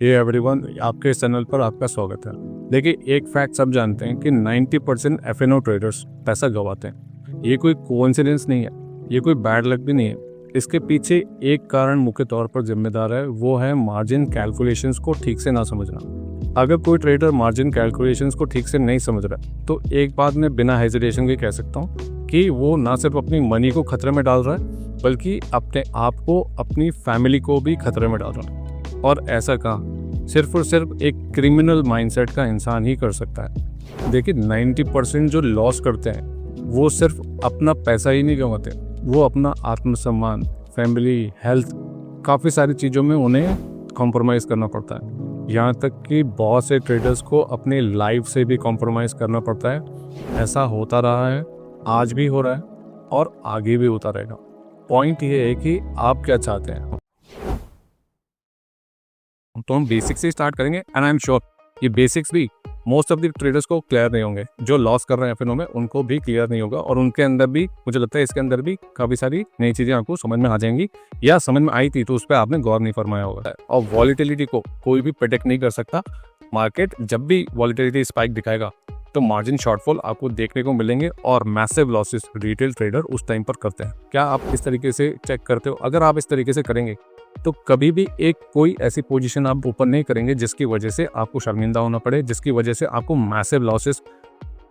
ये एवरीवन, आपके इस चैनल पर आपका स्वागत है। देखिए, एक फैक्ट सब जानते हैं कि 90% एफएनओ ट्रेडर्स पैसा गंवाते हैं। ये कोई कोइंसिडेंस नहीं है, ये कोई बैड लक भी नहीं है। इसके पीछे एक कारण मुख्य तौर पर जिम्मेदार है, वो है मार्जिन कैलकुलेशंस को ठीक से ना समझना। अगर कोई ट्रेडर मार्जिन कैलकुलेशंस को ठीक से नहीं समझ रहा तो एक बात मैं बिना हेजिटेशन के कह सकता हूँ कि वो ना सिर्फ अपनी मनी को खतरे में डाल रहा है बल्कि अपने आप को, अपनी फैमिली को भी खतरे में डाल रहा है। और ऐसा काम सिर्फ और सिर्फ एक क्रिमिनल माइंडसेट का इंसान ही कर सकता है। देखिए, 90% जो लॉस करते हैं वो सिर्फ अपना पैसा ही नहीं गंवाते, वो अपना आत्मसम्मान, फैमिली, हेल्थ, काफ़ी सारी चीज़ों में उन्हें कॉम्प्रोमाइज़ करना पड़ता है। यहाँ तक कि बहुत से ट्रेडर्स को अपनी लाइफ से भी कॉम्प्रोमाइज़ करना पड़ता है। ऐसा होता रहा है, आज भी हो रहा है और आगे भी होता रहेगा। पॉइंट ये है कि आप क्या चाहते हैं। तो हम बेसिक्स से स्टार्ट करेंगे एंड आई एम श्योर ये बेसिक्स भी मोस्ट ऑफ द ट्रेडर्स को क्लियर नहीं होंगे। जो लॉस कर रहे हैं एफएनओ में उनको भी क्लियर नहीं होगा और उनके अंदर भी, मुझे लगता है इसके अंदर भी काफ़ी सारी नई चीज़ें आपको समझ में आ जाएंगी, या समझ में आई थी तो उस पर आपने गौर नहीं फरमाया होगा। और वॉलीटिलिटी को कोई भी प्रेडिक्ट नहीं कर सकता। मार्केट जब भी वॉलीटिलिटी स्पाइक दिखाएगा तो मार्जिन शॉर्टफॉल आपको देखने को मिलेंगे और मैसिव लॉसेस रिटेल ट्रेडर उस टाइम पर करते हैं। क्या आप इस तरीके से चेक करते हो? अगर आप इस तरीके से करेंगे तो कभी भी कोई ऐसी पोजीशन आप ओपन नहीं करेंगे जिसकी वजह से आपको शर्मिंदा होना पड़े, जिसकी वजह से आपको मैसिव लॉसेस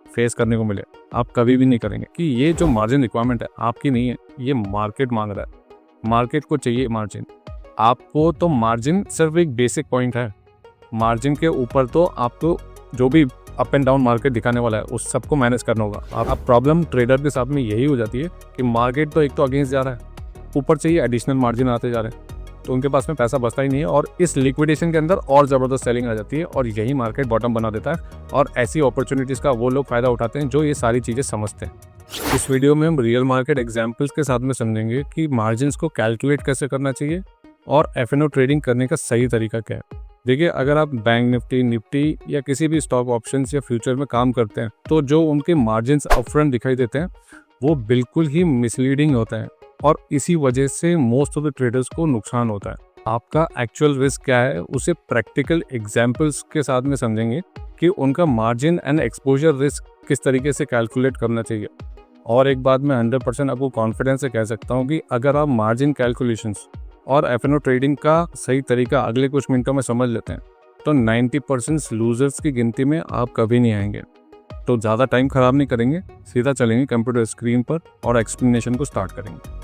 फेस करने को मिले। आप कभी भी नहीं करेंगे कि ये जो मार्जिन रिक्वायरमेंट है आपकी नहीं है, ये मार्केट मांग रहा है। मार्केट को चाहिए मार्जिन, आपको तो मार्जिन सिर्फ एक बेसिक पॉइंट है। मार्जिन के ऊपर तो आपको जो भी अप एंड डाउन मार्केट दिखाने वाला है उस सबको मैनेज करना होगा। आप प्रॉब्लम ट्रेडर के साथ में यही हो जाती है कि मार्केट तो एक तो अगेंस्ट जा रहा है, ऊपर से ये एडिशनल मार्जिन आते जा रहे हैं, तो उनके पास में पैसा बचता ही नहीं है और इस लिक्विडेशन के अंदर और ज़बरदस्त सेलिंग आ जाती है और यही मार्केट बॉटम बना देता है। और ऐसी अपॉर्चुनिटीज़ का वो लोग फ़ायदा उठाते हैं जो ये सारी चीज़ें समझते हैं। इस वीडियो में हम रियल मार्केट एग्जाम्पल्स के साथ में समझेंगे कि मार्जिन्स को कैलकुलेट कैसे करना चाहिए और एफएनओ ट्रेडिंग करने का सही तरीका क्या है। देखिए, अगर आप बैंक निफ्टी या किसी भी स्टॉक ऑप्शंस या फ्यूचर में काम करते हैं तो जो उनके मार्जिन्स अपफ्रंट दिखाई देते हैं वो बिल्कुल ही मिसलीडिंग होता है और इसी वजह से मोस्ट ऑफ द ट्रेडर्स को नुकसान होता है। आपका एक्चुअल रिस्क क्या है उसे प्रैक्टिकल एग्जांपल्स के साथ में समझेंगे कि उनका मार्जिन एंड एक्सपोजर रिस्क किस तरीके से कैलकुलेट करना चाहिए। और एक बात मैं 100% आपको कॉन्फिडेंस से कह सकता हूँ कि अगर आप मार्जिन कैलकुलेशंस और एफएनओ ट्रेडिंग का सही तरीका अगले कुछ मिनटों में समझ लेते हैं तो 90% लूजर्स की गिनती में आप कभी नहीं आएंगे। तो ज़्यादा टाइम ख़राब नहीं करेंगे, सीधा चलेंगे कंप्यूटर स्क्रीन पर और एक्सप्लेनेशन को स्टार्ट करेंगे।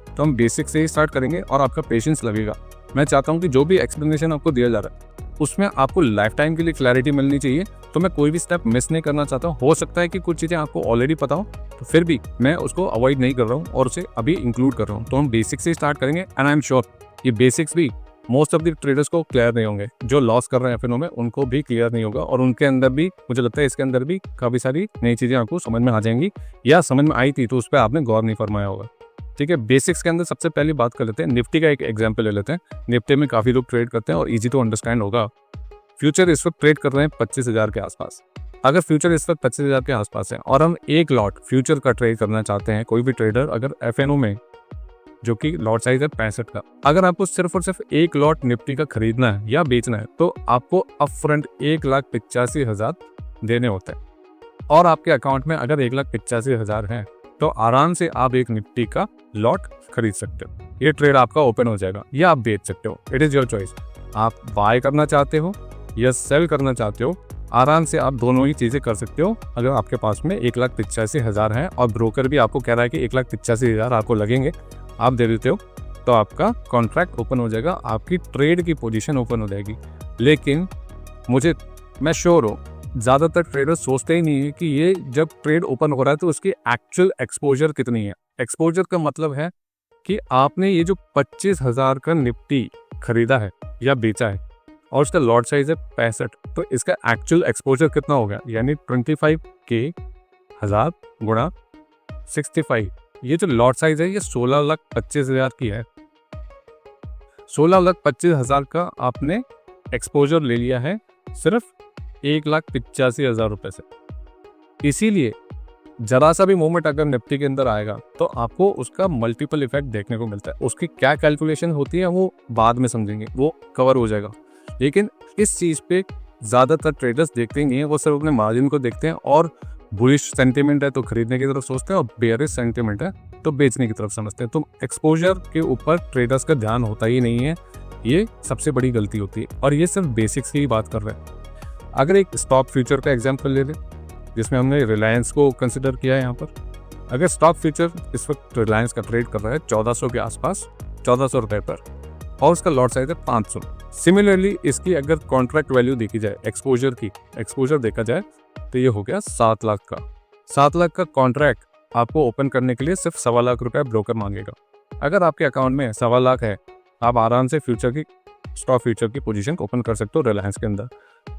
तो हम बेसिक से ही स्टार्ट करेंगे और आपका पेशेंस लगेगा। मैं चाहता हूं कि जो भी एक्सप्लेनेशन आपको दिया जा रहा है उसमें आपको लाइफ टाइम के लिए क्लैरिटी मिलनी चाहिए, तो मैं कोई भी स्टेप मिस नहीं करना चाहता हूँ। हो सकता है कि कुछ चीज़ें आपको ऑलरेडी पता हो, तो फिर भी मैं उसको अवॉइड नहीं कर रहा हूँ और उसे अभी इंक्लूड कर रहा हूँ। तो हम बेसिक से ही स्टार्ट करेंगे एंड आई एम श्योर ये बेसिक्स भी मोस्ट ऑफ द ट्रेडर्स को क्लियर नहीं होंगे। जो लॉस कर रहे हैं एफएनओ में उनको भी क्लियर नहीं होगा और उनके अंदर भी, मुझे लगता है इसके अंदर भी काफ़ी सारी नई चीज़ें आपको समझ में आ जाएंगी, या समझ में आई थी तो उस पर आपने गौर नहीं फरमाया होगा। ठीक है, बेसिक्स के अंदर सबसे पहली बात कर लेते हैं। निफ्टी का एक एग्जांपल ले लेते हैं। निफ्टी में काफ़ी लोग ट्रेड करते हैं और इजी टू अंडरस्टैंड होगा। फ्यूचर इस वक्त ट्रेड कर रहे हैं 25,000 के आसपास। अगर फ्यूचर इस वक्त 25,000 के आसपास है और हम एक लॉट फ्यूचर का ट्रेड करना चाहते हैं, कोई भी ट्रेडर अगर एफएनओ में, जो कि लॉट साइज है 65 का, अगर आपको सिर्फ और सिर्फ एक लॉट निफ्टी का खरीदना है या बेचना है तो आपको अपफ्रंट 1,85,000 देने होते हैं। और आपके अकाउंट में अगर 1,85,000 है तो आराम से आप एक निफ्टी का लॉट खरीद सकते हो। ये ट्रेड आपका ओपन हो जाएगा या आप बेच सकते हो, इट इज़ योर चॉइस। आप बाय करना चाहते हो या सेल करना चाहते हो, आराम से आप दोनों ही चीज़ें कर सकते हो। अगर आपके पास में 1,85,000 है और ब्रोकर भी आपको कह रहा है कि 1,85,000 आपको लगेंगे, आप दे देते हो, तो आपका कॉन्ट्रैक्ट ओपन हो जाएगा, आपकी ट्रेड की पोजीशन ओपन हो जाएगी। लेकिन मैं श्योर हूँ ज़्यादातर ट्रेडर्स सोचते ही नहीं है कि ये जब ट्रेड ओपन हो रहा है तो उसकी एक्चुअल एक्सपोजर कितनी है। एक्सपोजर का मतलब है कि आपने ये जो 25,000 का निफ्टी खरीदा है या बेचा है और उसका लॉट साइज है 65, तो इसका एक्चुअल एक्सपोजर कितना होगा, यानी 25,000 गुणा 65। ये जो लॉट साइज है ये 16,25,000 की है। 16,25,000 का आपने एक्सपोजर ले लिया है सिर्फ 1,85,000 रुपये से। इसीलिए जरा सा भी मूवमेंट अगर निफ्टी के अंदर आएगा तो आपको उसका मल्टीपल इफेक्ट देखने को मिलता है। उसकी क्या कैलकुलेशन होती है वो बाद में समझेंगे, वो कवर हो जाएगा। लेकिन इस चीज़ पे ज़्यादातर ट्रेडर्स देखते नहीं है, वो सिर्फ अपने मार्जिन को देखते हैं और बुलिश सेंटिमेंट है तो खरीदने की तरफ सोचते हैं और बेयरिश सेंटिमेंट है तो बेचने की तरफ समझते हैं। तो एक्सपोजर के ऊपर ट्रेडर्स का ध्यान होता ही नहीं है, ये सबसे बड़ी गलती होती है। और ये सिर्फ बेसिक्स की ही बात कर रहे हैं। अगर एक स्टॉक फ्यूचर का एग्जांपल ले लें जिसमें हमने रिलायंस को कंसिडर किया है यहाँ पर, अगर स्टॉक फ्यूचर इस वक्त रिलायंस का ट्रेड कर रहा है 1400 के आसपास, 1400 रुपये पर, और उसका लॉट साइज है 500। सिमिलरली इसकी अगर कॉन्ट्रैक्ट वैल्यू देखी जाए, एक्सपोजर देखा जाए तो ये हो गया 7 लाख का। 7 लाख का कॉन्ट्रैक्ट आपको ओपन करने के लिए सिर्फ 1.25 लाख रुपया ब्रोकर मांगेगा। अगर आपके अकाउंट में 1.25 लाख है, आप आराम से स्टॉक फ्यूचर की पोजीशन ओपन कर सकते हो रिलायंस के अंदर।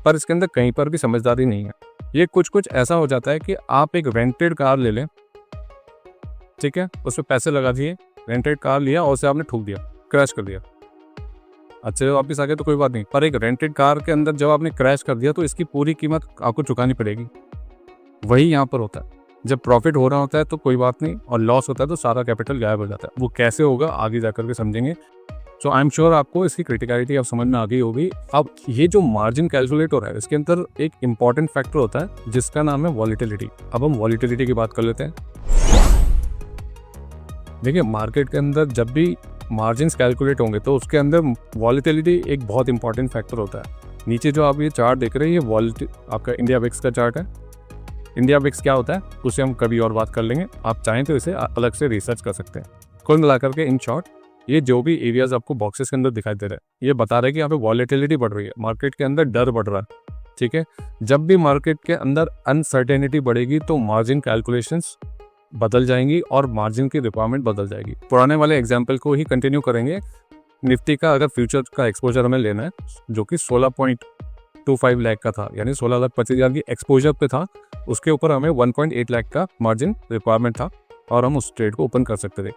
पर इसके अंदर कहीं पर भी समझदारी नहीं है। ये कुछ ऐसा हो जाता है कि आप एक रेंटेड कार ले लें, ठीक है, उस पर पैसे लगा दिए, रेंटेड कार लिया और उसे आपने ठोक दिया, क्रैश कर दिया। अच्छे वापस आ गए तो कोई बात नहीं, पर एक रेंटेड कार के अंदर जब आपने क्रैश कर दिया तो इसकी पूरी कीमत आपको चुकानी पड़ेगी। वही यहाँ पर होता है, जब प्रॉफिट हो रहा होता है तो कोई बात नहीं, और लॉस होता है तो सारा कैपिटल गायब हो जाता है। वो कैसे होगा आगे जाकर के समझेंगे। सो आई एम श्योर आपको इसकी क्रिटिकलिटी अब समझ में आ गई होगी। अब ये जो मार्जिन कैलकुलेट हो रहा है इसके अंदर एक इंपॉर्टेंट फैक्टर होता है जिसका नाम है वॉलिटिलिटी। अब हम वॉलिटिलिटी की बात कर लेते हैं। देखिए, मार्केट के अंदर जब भी मार्जिन्स कैलकुलेट होंगे तो उसके अंदर वॉलिटिलिटी एक बहुत इंपॉर्टेंट फैक्टर होता है। नीचे जो आप ये चार्ट देख रहे हैं ये आपका इंडिया विक्स का चार्ट है। इंडिया विक्स क्या होता है उसे हम कभी और बात कर लेंगे, आप चाहें तो इसे अलग से रिसर्च कर सकते हैं। कुल मिलाकर के इन शॉर्ट ये जो भी एरियाज आपको बॉक्सेस के अंदर दिखाई दे रहे हैं ये बता रहे हैं कि यहाँ पे वॉलेटिलिटी बढ़ रही है, मार्केट के अंदर डर बढ़ रहा है। ठीक है, जब भी मार्केट के अंदर अनसर्टेनिटी बढ़ेगी तो मार्जिन कैलकुलेशंस बदल जाएंगी और मार्जिन की रिक्वायरमेंट बदल जाएगी। पुराने वाले एग्जाम्पल को ही कंटिन्यू करेंगे। निफ्टी का अगर फ्यूचर का एक्सपोजर हमें लेना है जो कि 16.25 लाख का था, यानी 16,25,000 की एक्सपोजर पे था, उसके ऊपर हमें 1.8 लाख का मार्जिन रिक्वायरमेंट था और हम उस ट्रेड को ओपन कर सकते थे।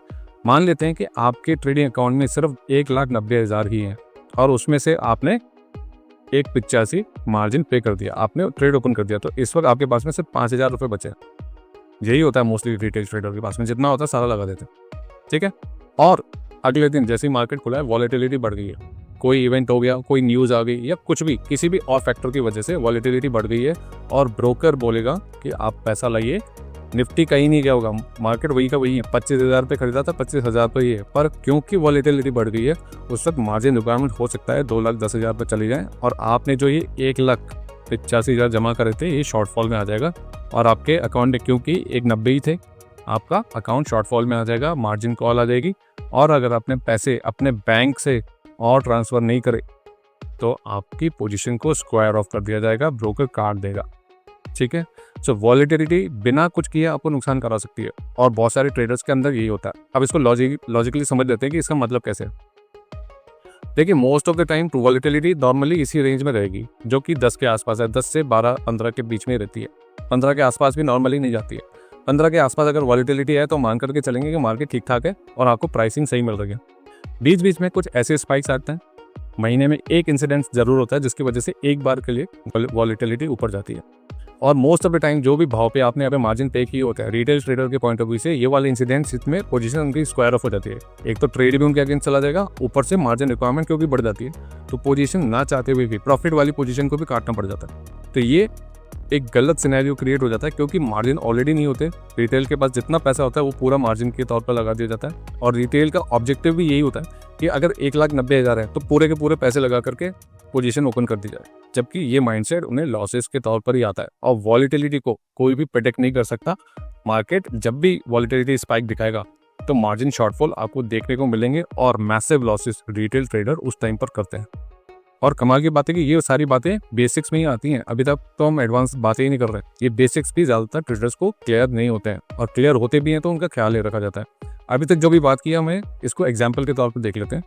मान लेते हैं कि आपके ट्रेडिंग अकाउंट में सिर्फ 1,90,000 ही है और उसमें से आपने 1.85 मार्जिन पे कर दिया, आपने ट्रेड ओपन कर दिया, तो इस वक्त आपके पास में सिर्फ 5,000 रुपये बचे। यही होता है मोस्टली रिटेल ट्रेडर के पास में, जितना होता है सारा लगा देते हैं। ठीक है, और अगले दिन जैसे ही मार्केट खुला है वॉलेटिलिटी बढ़ गई है, कोई इवेंट हो गया, कोई न्यूज़ आ गई या कुछ भी, किसी भी और फैक्टर की वजह से वॉलेटिलिटी बढ़ गई है और ब्रोकर बोलेगा कि आप पैसा लाइए। निफ्टी कहीं नहीं गया होगा, मार्केट वही का वही है, 25,000 पे खरीदा था, 25,000 पे ही है, पर क्योंकि वॉलेटिलिटी बढ़ गई है उस वक्त मार्जिन रिक्वायरमेंट हो सकता है 2,10,000 पे चली जाए और आपने जो ये 1,85,000 जमा करे थे ये शॉर्टफॉल में आ जाएगा और आपके अकाउंट में क्योंकि 1,90 ही थे आपका अकाउंट शॉर्टफॉल में आ जाएगा, मार्जिन कॉल आ जाएगी। और अगर आपने पैसे अपने बैंक से और ट्रांसफ़र नहीं करे तो आपकी पोजीशन को स्क्वायर ऑफ कर दिया जाएगा, ब्रोकर काट देगा। ठीक है, सो वॉलेटिलिटी बिना कुछ किए आपको नुकसान करा सकती है और बहुत सारे ट्रेडर्स के अंदर यही होता है। अब इसको लॉजिकली समझ लेते हैं कि इसका मतलब कैसे है। देखिए, most of the time volatility normally इसी रेंज में रहेगी जो कि 10 के आसपास है, 10 से 12-15 के बीच में रहती है। 15 के आसपास भी नॉर्मली नहीं जाती है। 15 के आसपास अगर वॉलेटिलिटी है तो मान करके चलेंगे कि मार्केट ठीक ठाक है और आपको प्राइसिंग सही मिल रही है। बीच बीच में कुछ ऐसे स्पाइक्स आते हैं, महीने में एक इंसिडेंट जरूर होता है जिसकी वजह से एक बार के लिए वॉलेटिलिटी ऊपर जाती है। और मोस्ट ऑफ द टाइम जो भी भाव पे आपने यहाँ पे मार्जिन पे किए होता है रिटेल ट्रेडर के पॉइंट ऑफ व्यू से ये वाले इंसिडेंट्स इसमें पोजीशन उनकी स्क्वायर ऑफ हो जाती है। एक तो ट्रेड भी उनके अगेंस्ट चला जाएगा, ऊपर से मार्जिन रिक्वायरमेंट क्योंकि बढ़ जाती है तो पोजीशन ना चाहते हुए भी प्रॉफिट वाली पोजीशन को भी काटना पड़ जाता है। तो ये एक गलत सिनेरियो क्रिएट हो जाता है क्योंकि मार्जिन ऑलरेडी नहीं होते। रिटेल के पास जितना पैसा होता है वो पूरा मार्जिन के तौर पर लगा दिया जाता है और रिटेल का ऑब्जेक्टिव भी यही होता है कि अगर 1,90,000 है तो पूरे के पूरे पैसे लगा करके पोजीशन ओपन कर दी जाए, जबकि ये माइंडसेट उन्हें लॉसेस के तौर पर ही आता है। और वॉलेटिलिटी को कोई भी प्रेडिक्ट नहीं कर सकता। मार्केट जब भी वॉलेटिलिटी स्पाइक दिखाएगा तो मार्जिन शॉर्टफॉल आपको देखने को मिलेंगे और मैसिव लॉसेस रिटेल ट्रेडर उस टाइम पर करते हैं। और कमाल की बात है कि ये सारी बातें बेसिक्स में ही आती हैं। अभी तक तो हम एडवांस बातें ही नहीं कर रहे हैं। ये बेसिक्स भी ज़्यादातर ट्रेडर्स को क्लियर नहीं होते हैं और क्लियर होते भी हैं तो उनका ख्याल ही रखा जाता है। अभी तक जो भी बात किया हमें इसको एग्जाम्पल के तौर पर देख लेते हैं।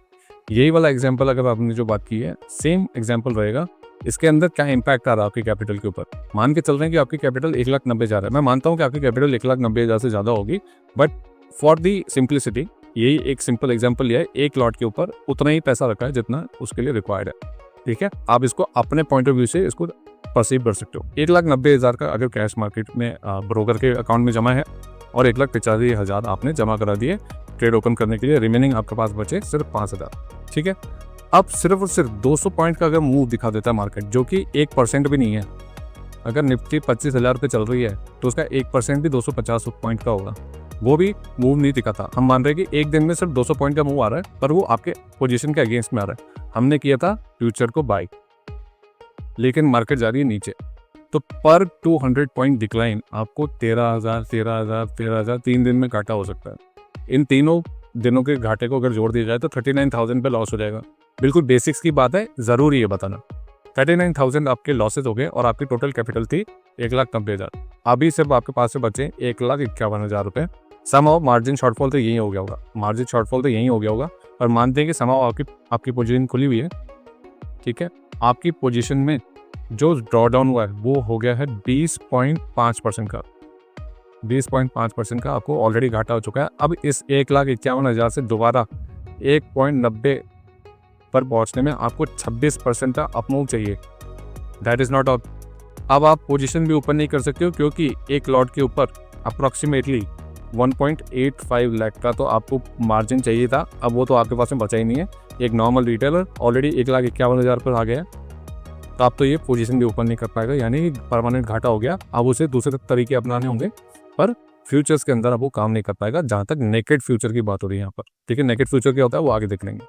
यही वाला एग्जाम्पल अगर आपने जो बात की है सेम एग्जाम्पल रहेगा, इसके अंदर क्या इंपैक्ट आ रहा है आपकी कैपिटल के ऊपर। मान के चल रहे हैं कि आपकी कैपिटल 1,90,000 है। मैं मानता हूँ कि आपकी कैपिटल 1,90,000 से ज़्यादा होगी, बट फॉर दी सिंप्लिसिटी यही एक सिंपल एग्जाम्पल लिया है। एक लॉट के ऊपर उतना ही पैसा रखा है जितना उसके लिए रिक्वायर्ड है। ठीक है, आप इसको अपने पॉइंट ऑफ व्यू से इसको परसीव कर सकते हो। 1,90,000 का अगर कैश मार्केट में ब्रोकर के अकाउंट में जमा है और 1,85,000 आपने जमा करा दिए ट्रेड ओपन करने के लिए, रिमेनिंग आपके पास बचे सिर्फ 5,000। ठीक है, अब सिर्फ और सिर्फ 200 पॉइंट का अगर मूव दिखा देता है मार्केट, जो कि 1% भी नहीं है, अगर निफ्टी 25,000 पे चल रही है तो उसका 1% भी 250 पॉइंट का होगा, वो भी मूव नहीं दिखाता। हम मान रहे हैं कि एक दिन में सिर्फ 200 पॉइंट का मूव आ रहा है, पर वो आपके पोजीशन के अगेंस्ट में आ रहा है। हमने किया था फ्यूचर को बाई, लेकिन मार्केट जा रही है नीचे, तो पर 200 पॉइंट डिक्लाइन आपको 13,000 3 दिन में घाटा हो सकता है। इन तीनों दिनों के घाटे को अगर जोड़ दिया जाए तो 39,000 पे लॉस हो जाएगा। बिल्कुल बेसिक्स की बात है, ज़रूरी है बताना। 39,000 आपके लॉसेज हो गए और आपकी टोटल कैपिटल थी 1,90,000। अभी सिर्फ आपके पास से बचे 1,51,000 रुपये। समाओ मार्जिन शॉर्टफॉल तो यही हो गया होगा, मार्जिन शॉर्टफॉल तो यही हो गया होगा, और मानते हैं कि समाओ आपकी पोजीशन खुली हुई है। ठीक है, आपकी पोजीशन में जो ड्रॉ डाउन हुआ है वो हो गया है 20.5% का। 20.5% का आपको ऑलरेडी घाटा हो चुका है। अब इस 1,51,000 से दोबारा 1.90 पर पहुंचने में आपको 26% का अपमूव चाहिए। That is not of. अब आप पोजीशन भी ऊपर नहीं कर सकते हो, क्योंकि एक लॉट के ऊपर अप्रॉक्सीमेटली 1.85 लाख का तो आपको मार्जिन चाहिए था। अब वो तो आपके पास में बचा ही नहीं है। एक नॉर्मल रिटेलर ऑलरेडी 1,51,000 पर आ गया है, तो आप तो ये पोजीशन भी ऊपर नहीं कर पाएगा, यानी परमानेंट घाटा हो गया। अब उसे दूसरे तरीके अपनाने होंगे, पर फ्यूचर्स के अंदर अब वो काम नहीं कर पाएगा, जहाँ तक नेकेड फ्यूचर की बात हो रही है यहाँ पर। ठीक है, नेकेड फ्यूचर क्या होता है वो आगे देख लेंगे।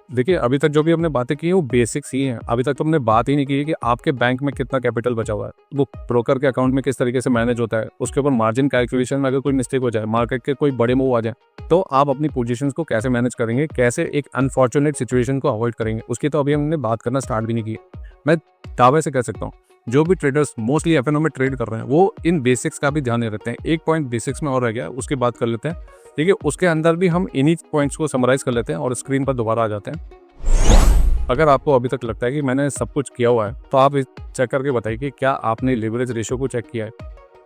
देखिए, अभी तक जो भी हमने बातें की है वो बेसिक्स ही हैं। अभी तक तो हमने बात ही नहीं की है कि आपके बैंक में कितना कैपिटल बचा हुआ है, वो ब्रोकर के अकाउंट में किस तरीके से मैनेज होता है, उसके ऊपर मार्जिन कैलकुलेशन में अगर कोई मिस्टेक हो जाए, मार्केट के कोई बड़े मूव आ जाए, तो आप अपनी पोजीशंस को कैसे मैनेज करेंगे, कैसे एक अनफॉर्चुनेट सिचुएशन को अवॉइड करेंगे, उसकी तो अभी हमने बात करना स्टार्ट भी नहीं की है। मैं दावे से कह सकता हूँ जो भी ट्रेडर्स मोस्टली एफएनओ में ट्रेड कर रहे हैं वो इन बेसिक्स का भी ध्यान नहीं रखते हैं। एक पॉइंट बेसिक्स में और रह गया, उसकी बात कर लेते हैं। ठीक है, उसके अंदर भी हम इन्हीं पॉइंट्स को समराइज कर लेते हैं और स्क्रीन पर दोबारा आ जाते हैं। अगर आपको अभी तक लगता है कि मैंने सब कुछ किया हुआ है, तो आप चेक करके बताइए कि क्या आपने लेवरेज रेशियो को चेक किया है,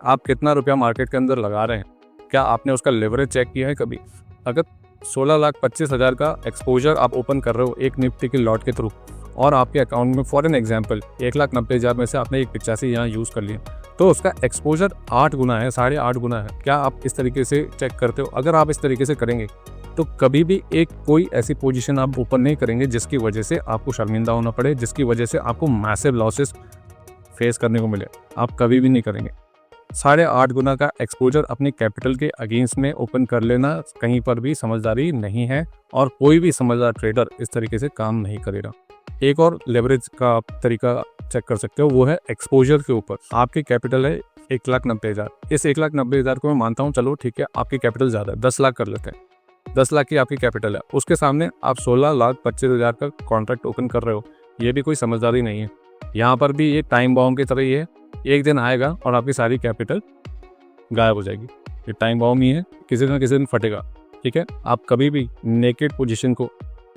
आप कितना रुपया मार्केट के अंदर लगा रहे हैं, क्या आपने उसका लेवरेज चेक किया है कभी। अगर 16,25,000 का एक्सपोजर आप ओपन कर रहे हो एक निफ्टी के लॉट के थ्रू, और आपके अकाउंट में फॉर एन एग्जाम्पल 1,90,000 में से आपने 1,85 यहाँ यूज़ कर लिया, तो उसका एक्सपोजर 8 गुना है, 8.5 गुना है। क्या आप इस तरीके से चेक करते हो? अगर आप इस तरीके से करेंगे तो कभी भी कोई ऐसी पोजीशन आप ओपन नहीं करेंगे जिसकी वजह से आपको शर्मिंदा होना पड़े, जिसकी वजह से आपको मैसिव लॉसेस फेस करने को मिले। आप कभी भी नहीं करेंगे। 8.5 गुना का एक्सपोजर अपने कैपिटल के अगेंस्ट में ओपन कर लेना कहीं पर भी समझदारी नहीं है, और कोई भी समझदार ट्रेडर इस तरीके से काम नहीं करेगा। एक और लेवरेज का आप तरीका चेक कर सकते हो, वो है एक्सपोजर के ऊपर। आपकी कैपिटल है 1,90,000। इस 1,90,000 को मैं मानता हूँ, चलो ठीक है आपकी कैपिटल ज़्यादा है, 10 लाख कर लेते हैं। 10 लाख की आपकी कैपिटल है, उसके सामने आप 16,25,000 का कॉन्ट्रैक्ट ओपन कर रहे हो, ये भी कोई समझदारी नहीं है। यहाँ पर भी ये टाइम बॉम्ब की तरह ही है, एक दिन आएगा और आपकी सारी कैपिटल गायब हो जाएगी। ये टाइम बॉम्ब ही है, किसी न किसी दिन फटेगा। ठीक है, आप कभी भी नेकेड पोजीशन को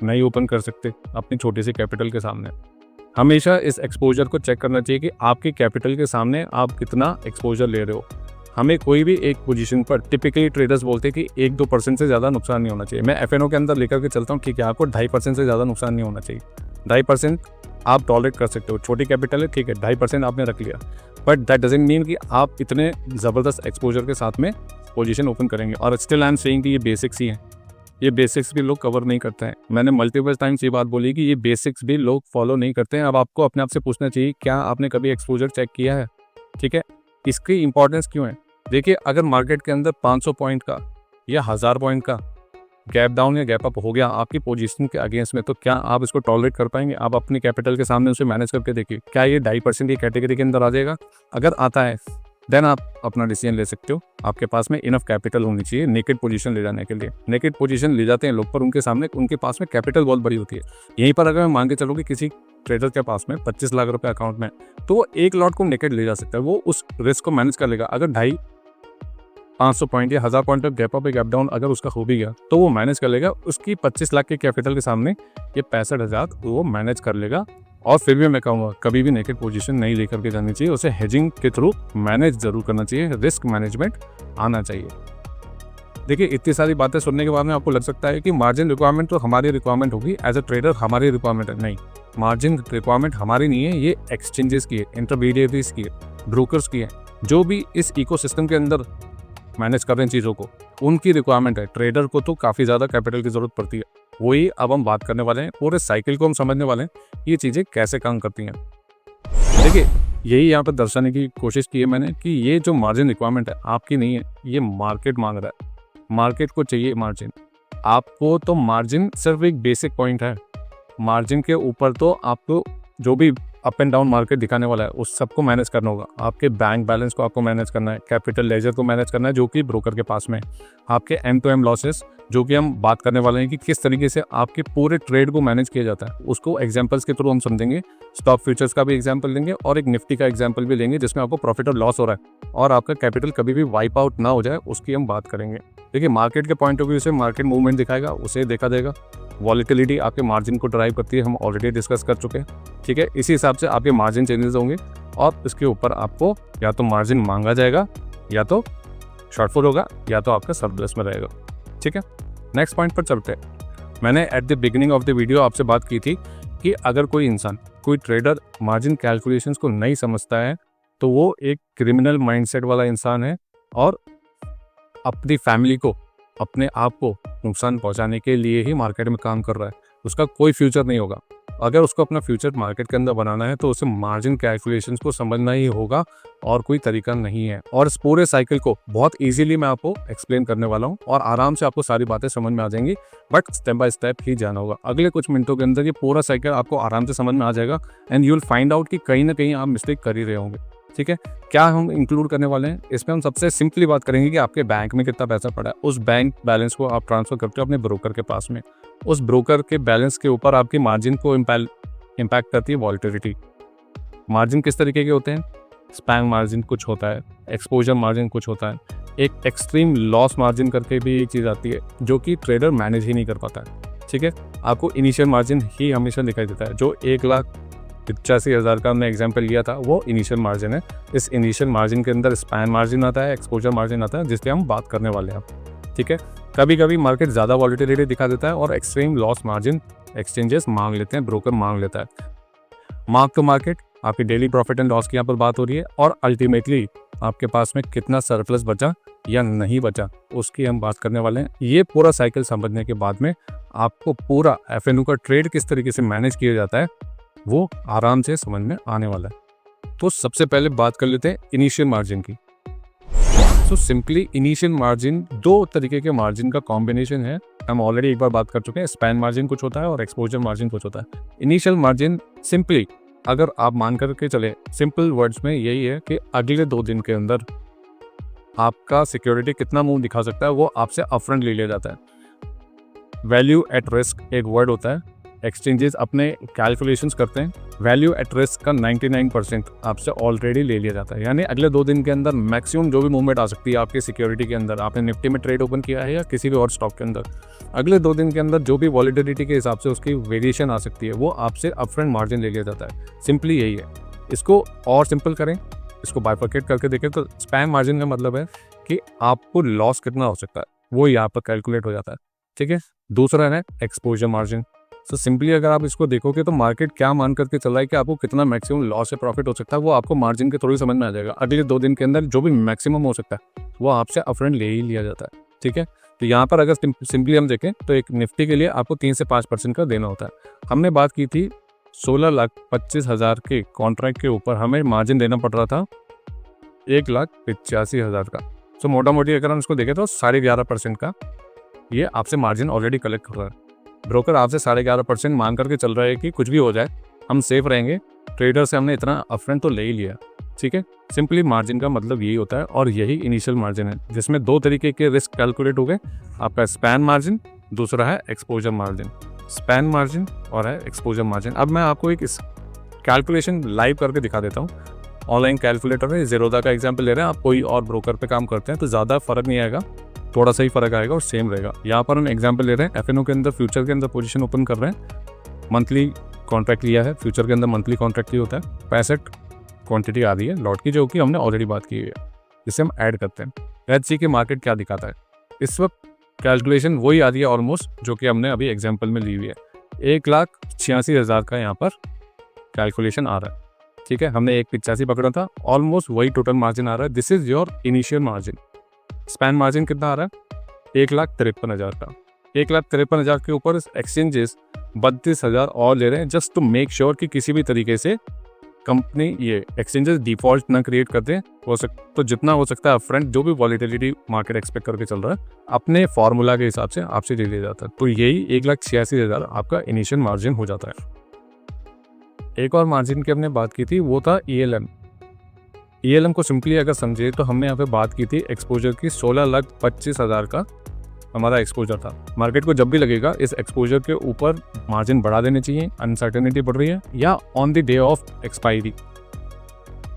नहीं ओपन कर सकते अपनी छोटी सी कैपिटल के सामने। हमेशा इस एक्सपोजर को चेक करना चाहिए कि आपकी कैपिटल के सामने आप कितना एक्सपोजर ले रहे हो। हमें कोई भी एक पोजीशन पर, टिपिकली ट्रेडर्स बोलते हैं कि 1-2% से ज़्यादा नुकसान नहीं होना चाहिए। मैं एफएनओ के अंदर लेकर के चलता हूँ, ठीक है, आपको 2.5% से ज़्यादा नुकसान नहीं होना चाहिए। 2.5% आप टॉलरेट कर सकते हो, छोटी कैपिटल है, ठीक है, 2.5% आपने रख लिया, बट दैट डजंट मीन कि आप इतने ज़बरदस्त एक्सपोजर के साथ में पोजीशन ओपन करेंगे। और स्टिल आई एम सेइंग कि ये बेसिक्स ही हैं, ये बेसिक्स भी लोग कवर नहीं करते हैं। मैंने मल्टीपल टाइम्स ये बात बोली कि ये बेसिक्स भी लोग फॉलो नहीं करते हैं। अब आपको अपने आप से पूछना चाहिए, क्या आपने कभी एक्सपोजर चेक किया है? ठीक है, इसकी इंपॉर्टेंस क्यों है? देखिए, अगर मार्केट के अंदर 500 पॉइंट का या 1000 पॉइंट का गैप डाउन या गैप अप हो गया आपकी पोजीशन के अगेंस्ट में, तो क्या आप इसको टॉलरेट कर पाएंगे? आप अपनी कैपिटल के सामने उसे मैनेज करके देखिए, क्या ये 2.5% की कैटेगरी के अंदर आ जाएगा? अगर आता है देन आप अपना डिसीजन ले सकते हो। आपके पास में इनफ कैपिटल होनी चाहिए नेकेड पोजीशन ले जाने के लिए। नेकेड पोजीशन ले जाते हैं लोग, पर उनके सामने उनके पास में कैपिटल बहुत बड़ी होती है। यहीं पर अगर मैं मान के चलूँ कि किसी ट्रेडर के पास में 25 लाख रुपए अकाउंट में, तो वो एक लॉट को नेकेड ले जा सकता है, वो उस रिस्क को मैनेज कर लेगा। अगर 500 पॉइंट या 1000 पॉइंट का गैप अप या गैप डाउन अगर उसका हो भी गया तो वो मैनेज कर लेगा। उसकी 25 लाख के कैपिटल के सामने ये 65,000 वो मैनेज कर लेगा। और फिर भी मैं कहूँगा कभी भी नेकेड पोजीशन नहीं लेकर के जानी चाहिए, उसे हेजिंग के थ्रू मैनेज जरूर करना चाहिए, रिस्क मैनेजमेंट आना चाहिए। देखिए, इतनी सारी बातें सुनने के बाद में आपको लग सकता है कि मार्जिन रिक्वायरमेंट तो हमारी रिक्वायरमेंट होगी, एज अ ट्रेडर हमारी रिक्वायरमेंट है। नहीं, मार्जिन रिक्वायरमेंट हमारी नहीं है, ये एक्सचेंजेस की है, इंटरमीडिएटरीज की है, ब्रोकर्स की है, जो भी इस इकोसिस्टम के अंदर मैनेज कर रहे हैं चीज़ों को, उनकी रिक्वायरमेंट है। ट्रेडर को तो काफ़ी ज़्यादा कैपिटल की ज़रूरत पड़ती है। वही अब हम बात करने वाले हैं, पूरे साइकिल को हम समझने वाले हैं, ये चीज़ें कैसे काम करती हैं। देखिए, यही यहाँ पर दर्शाने की कोशिश की है मैंने कि ये जो मार्जिन रिक्वायरमेंट है आपकी नहीं है, ये मार्केट मांग रहा है। मार्केट को चाहिए मार्जिन, आपको तो मार्जिन सिर्फ एक बेसिक पॉइंट है। मार्जिन के ऊपर तो आपको जो भी अप एंड डाउन मार्केट दिखाने वाला है उस सबको मैनेज करना होगा। आपके बैंक बैलेंस को आपको मैनेज करना है, कैपिटल लेजर को मैनेज करना है जो कि ब्रोकर के पास में, आपके एम टू एम लॉसेस जो कि हम बात करने वाले हैं कि किस तरीके से आपके पूरे ट्रेड को मैनेज किया जाता है, उसको एग्जांपल्स के थ्रू हम समझेंगे। स्टॉक फ्यूचर्स का भी एग्जांपल लेंगे और एक निफ्टी का एग्जांपल भी लेंगे जिसमें आपको प्रॉफिट और लॉस हो रहा है और आपका कैपिटल कभी भी वाइप आउट ना हो जाए, उसकी हम बात करेंगे। देखिए, मार्केट के पॉइंट ऑफ व्यू से मार्केट मूवमेंट दिखाएगा, उसे देखा जाएगा। वॉलेटिलिटी आपके मार्जिन को ड्राइव करती है, हम ऑलरेडी डिस्कस कर चुके हैं, ठीक है। इसी हिसाब से आपके मार्जिन चेंजेस होंगे और इसके ऊपर आपको या तो मार्जिन मांगा जाएगा, या तो शॉर्टफॉल होगा, या तो आपका सरप्लस में रहेगा, ठीक है। नेक्स्ट पॉइंट पर चलते हैं। मैंने at the beginning of the video आपसे बात की थी कि अगर कोई इंसान, कोई ट्रेडर मार्जिन कैलकुलेशंस को नहीं समझता है तो वो एक क्रिमिनल माइंडसेट वाला इंसान है और अपनी फैमिली को, अपने आप को नुकसान पहुंचाने के लिए ही मार्केट में काम कर रहा है। उसका कोई फ्यूचर नहीं होगा। अगर उसको अपना फ्यूचर मार्केट के अंदर बनाना है तो उसे मार्जिन कैलकुलेशंस को समझना ही होगा और कोई तरीका नहीं है। और इस पूरे साइकिल को बहुत इजीली मैं आपको एक्सप्लेन करने वाला हूँ और आराम से आपको सारी बातें समझ में आ जाएंगी, बट स्टेप बाय स्टेप ही जाना होगा। अगले कुछ मिनटों के अंदर ये पूरा साइकिल आपको आराम से समझ में आ जाएगा and you will find out कि कहीं ना कहीं आप मिस्टेक कर ही रहे होंगे, ठीक है। क्या हम इंक्लूड करने वाले हैं इसमें, हम सबसे सिंपली बात करेंगे कि आपके बैंक में कितना पैसा पड़ा है। उस बैंक बैलेंस को आप ट्रांसफर करते हो अपने ब्रोकर के पास में। उस ब्रोकर के बैलेंस के ऊपर आपकी मार्जिन को इम्पैक्ट करती है वॉलेटिलिटी। मार्जिन किस तरीके के होते हैं? स्पैन मार्जिन कुछ होता है, एक्सपोजर मार्जिन कुछ होता है, एक एक्सट्रीम लॉस मार्जिन करके भी एक चीज़ आती है जो कि ट्रेडर मैनेज ही नहीं कर पाता है, ठीक है। आपको इनिशियल मार्जिन ही हमेशा दिखाई देता है। जो 1,85,000 का हमने एग्जाम्पल लिया था वो इनिशियल मार्जिन है। इस इनिशियल मार्जिन के अंदर स्पैन मार्जिन आता है, एक्सपोजर मार्जिन आता है, जिससे हम बात करने वाले हैं, ठीक है। कभी कभी मार्केट ज़्यादा वॉलेटिलिटी दिखा देता है और एक्सट्रीम लॉस मार्जिन एक्सचेंजेस मांग लेते हैं, ब्रोकर मांग लेता है। मार्क टू मार्केट आपकी डेली प्रॉफिट एंड लॉस की यहाँ पर बात हो रही है और अल्टीमेटली आपके पास में कितना सरप्लस बचा या नहीं बचा उसकी हम बात करने वाले हैं। ये पूरा साइकिल समझने के बाद में आपको पूरा एफएनओ का ट्रेड किस तरीके से मैनेज किया जाता है वो आराम से समझ में आने वाला है। तो सबसे पहले बात कर लेते हैं इनिशियल मार्जिन की। सो सिंपली इनिशियल मार्जिन दो तरीके के मार्जिन का कॉम्बिनेशन है। हम ऑलरेडी एक बार बात कर चुके हैं। स्पैन मार्जिन कुछ होता है और एक्सपोजर मार्जिन कुछ होता है। इनिशियल मार्जिन सिंपली अगर आप मान करके चले, सिंपल वर्ड्स में यही है कि अगले 2 दिन के अंदर आपका सिक्योरिटी कितना मुंह दिखा सकता है वो आपसे अपफ्रंट ले लिया जाता है। वैल्यू एट रिस्क एक वर्ड होता है। एक्सचेंजेस अपने कैलकुलेशंस करते हैं, वैल्यू एट रिस्क का 99% आपसे ऑलरेडी ले लिया जाता है। यानी अगले 2 दिन के अंदर मैक्सिमम जो भी मूवमेंट आ सकती है आपके सिक्योरिटी के अंदर, आपने निफ्टी में ट्रेड ओपन किया है या किसी भी और स्टॉक के अंदर, अगले 2 दिन के अंदर जो भी वॉलेटिलिटी के हिसाब से उसकी वेरिएशन आ सकती है वो आपसे अपफ्रंट मार्जिन ले लिया जाता है। सिंपली यही है। इसको और सिंपल करें, इसको बाइफरकेट करके देखें तो स्पैन मार्जिन का मतलब है कि आपको लॉस कितना हो सकता है वो यहाँ पर कैलकुलेट हो जाता है, ठीक है। दूसरा है एक्सपोजर मार्जिन। तो सिंपली अगर आप इसको देखोगे तो मार्केट क्या मान करके चल रहा है कि आपको कितना मैक्सिमम लॉस या प्रॉफिट हो सकता है वो आपको मार्जिन के थ्रू ही समझ में आ जाएगा। अगले 2 दिन के अंदर जो भी मैक्सिमम हो सकता है वो आपसे अपफ्रंट ले ही लिया जाता है, ठीक है। तो यहाँ पर अगर सिंपली हम देखें तो एक निफ्टी के लिए आपको 3 से 5% का देना होता है। हमने बात की थी 16,25,000 के कॉन्ट्रैक्ट के ऊपर हमें मार्जिन देना पड़ रहा था 1,85,000 का। तो मोटा मोटी अगर हम इसको देखें तो 11.5% का ये आपसे मार्जिन ऑलरेडी कलेक्ट कर रहा है। ब्रोकर आपसे 11.5% मान करके चल रहा है कि कुछ भी हो जाए हम सेफ रहेंगे, ट्रेडर से हमने इतना अपफ्रंट तो ले ही लिया, ठीक है। सिंपली मार्जिन का मतलब यही होता है और यही इनिशियल मार्जिन है जिसमें 2 तरीके के रिस्क कैलकुलेट हो गए। आपका स्पैन मार्जिन, दूसरा है एक्सपोजर मार्जिन। स्पैन मार्जिन और है एक्सपोजर मार्जिन। अब मैं आपको एक कैलकुलेशन लाइव करके दिखा देता हूँ। ऑनलाइन कैलकुलेटर है, ज़ेरोधा का एग्जाम्पल ले रहे हैं। आप कोई और ब्रोकर पे काम करते हैं तो ज़्यादा फर्क नहीं आएगा, थोड़ा सा ही फर्क आएगा और सेम रहेगा। यहाँ पर हम एग्जांपल ले रहे हैं एफएनओ के अंदर फ्यूचर के अंदर पोजीशन ओपन कर रहे हैं। मंथली कॉन्ट्रैक्ट लिया है, फ्यूचर के अंदर मंथली कॉन्ट्रैक्ट ही होता है। 65 क्वांटिटी आ रही है लॉट की जो कि हमने ऑलरेडी बात की है, जिसे हम ऐड करते हैं। लेट्स सी कि मार्केट क्या दिखाता है। इस वक्त कैलकुलेशन वही आ रही है ऑलमोस्ट जो कि हमने अभी एग्जाम्पल में ली हुई है। 1,86,000 का यहाँ पर कैलकुलेशन आ रहा है। ठीक है, हमने 1,85 पकड़ा था, ऑलमोस्ट वही टोटल मार्जिन आ रहा है। This is your initial margin. Span margin कितना आ रहा है? 1,53,000 का। 1,53,000 के ऊपर एक्सचेंजेस 32,000 और ले रहे हैं, जस्ट टू मेक श्योर कि किसी भी तरीके से कंपनी ये एक्सचेंजेस डिफॉल्ट ना क्रिएट कर दें। तो जितना हो सकता है अपफ्रंट जो भी वॉलीटिलिटी मार्केट एक्सपेक्ट करके चल रहा है अपने फॉर्मूला के हिसाब से आपसे ले लिया जाता है। तो यही 1,86,000 आपका इनिशियल मार्जिन हो जाता है। एक और मार्जिन की हमने बात की थी, वो था ELM। ELM को सिंपली अगर समझे तो हमने यहाँ पे बात की थी एक्सपोजर की। 16,25,000 का हमारा एक्सपोजर था। मार्केट को जब भी लगेगा इस एक्सपोजर के ऊपर मार्जिन बढ़ा देने चाहिए, अनसर्टेनिटी बढ़ रही है, या on the day of expiry